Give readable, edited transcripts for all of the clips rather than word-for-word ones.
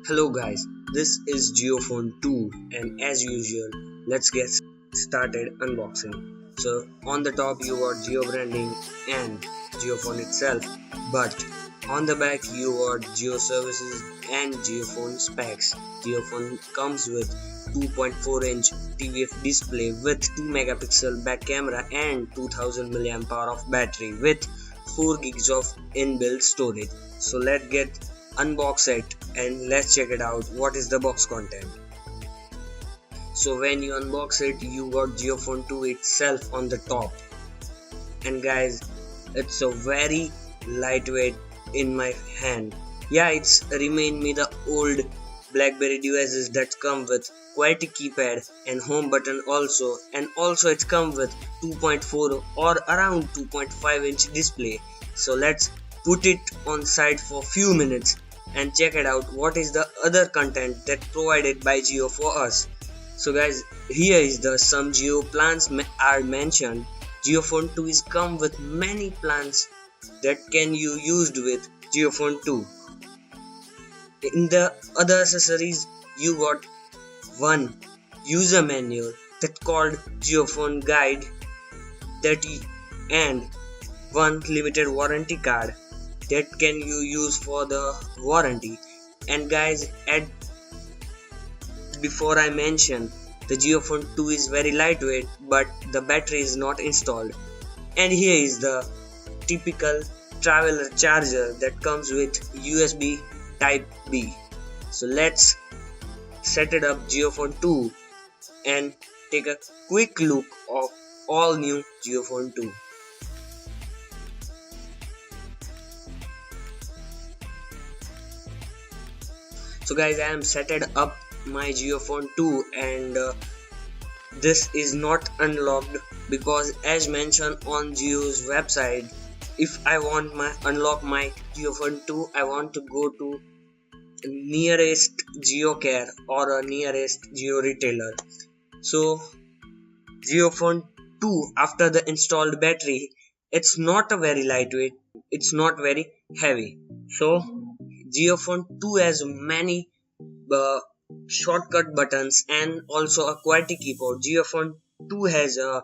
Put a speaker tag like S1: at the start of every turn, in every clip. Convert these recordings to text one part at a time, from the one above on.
S1: Hello guys, this is Jio Phone 2 and as usual, let's get started unboxing. So on the top you got Jio branding and Jio Phone itself, but on the back you got Jio services and Jio Phone specs. Jio Phone comes with 2.4-inch TVF display with 2 megapixel back camera and 2000 mAh of battery with 4 gigs of inbuilt storage. So let's get unbox it and let's check it out what is the box content. So when you unbox it you got Jio Phone 2 itself on the top, and guys, it's a very lightweight in my hand. Yeah, it's remind me the old BlackBerry devices that come with QWERTY keypad and home button also, and also it's come with 2.4 or around 2.5-inch display. So let's put it on side for few minutes and check it out what is the other content that provided by Jio for us. So guys, here is the some Jio plans are mentioned. Jio Phone 2 is come with many plans that can you used with Jio Phone 2. In the other accessories you got one user manual that called Jio Phone guide that and one limited warranty card that can you use for the warranty. And guys, before I mention, the Jio Phone 2 is very lightweight but the battery is not installed. And here is the typical traveler charger that comes with USB type B. So let's set it up Jio Phone 2 and take a quick look of all new Jio Phone 2. So guys, I am set up my Jio Phone 2 and this is not unlocked because as mentioned on Jio's website, if I want unlock my Jio Phone 2, I want to go to nearest Jio Care or a nearest Jio retailer. So Jio Phone 2, after the installed battery, it's not a very lightweight, it's not very heavy. So Jio Phone 2 has many shortcut buttons and also a QWERTY keyboard. Jio Phone 2 has a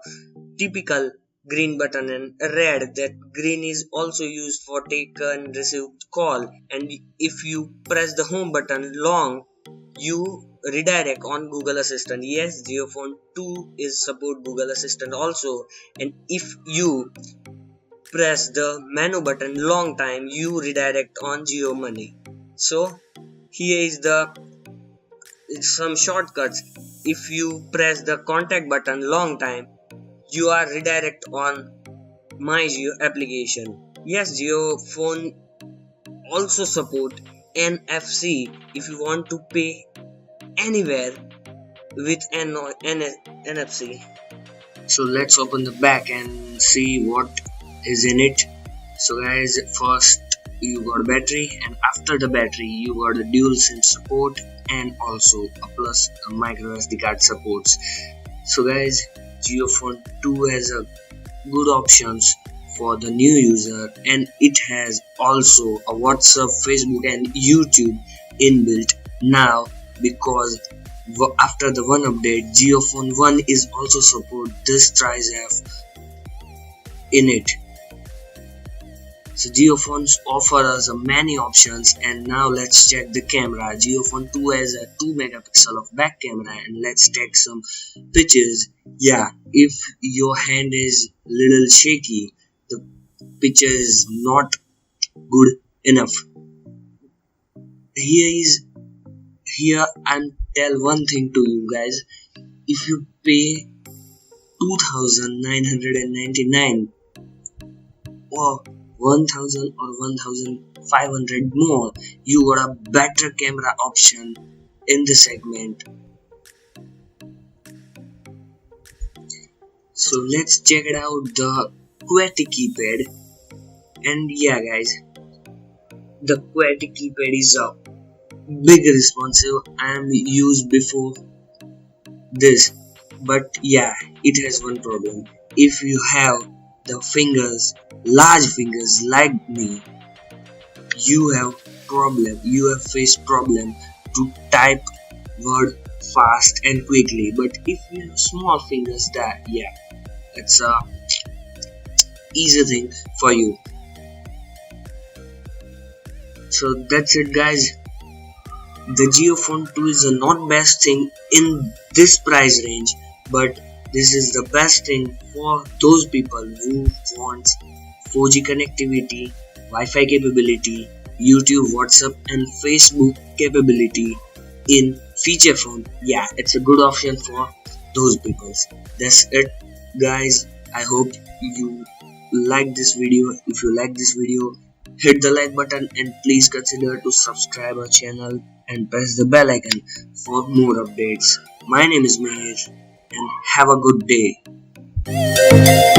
S1: typical green button and red. That green is also used for take and receive call, and if you press the home button long, you redirect on Google Assistant. Yes, Jio Phone 2 is support Google Assistant also, and if you press the menu button long time, you redirect on Jio Money. So here is the some shortcuts. If you press the contact button long time, you are redirect on my Jio application. Yes, Jio Phone also support NFC if you want to pay anywhere with NFC. So let's open the back and see what is in it. So guys, first you got battery, and after the battery you got the dual SIM support and also a plus a micro SD card supports. So guys, Jio Phone 2 has a good options for the new user, and it has also a WhatsApp, Facebook and YouTube inbuilt now, because after the one update, Jio Phone 1 is also support this TriZF in it. So Jio Phones offer us many options, and now let's check the camera. Jio Phone 2 has a 2 megapixel of back camera, and let's take some pictures. Yeah, if your hand is little shaky, the picture is not good enough. Here I'm tell one thing to you guys. If you pay 2,999 or 1,000 or 1,500 more, you got a better camera option in the segment. So let's check it out, the QWERTY keypad. And yeah guys, the QWERTY keypad is a big responsive. I am used before this, but yeah, it has one problem. If you have the large fingers like me, you have faced problem to type word fast and quickly. But if you have small fingers, that yeah, it's a easy thing for you. So that's it, guys. The Jio Phone 2 is the not best thing in this price range, but this is the best thing for those people who want 4G connectivity, Wi-Fi capability, YouTube, WhatsApp and Facebook capability in feature phone. Yeah, it's a good option for those people. That's it, guys. I hope you like this video. If you like this video, hit the like button and please consider to subscribe our channel and press the bell icon for more updates. My name is Meher and have a good day.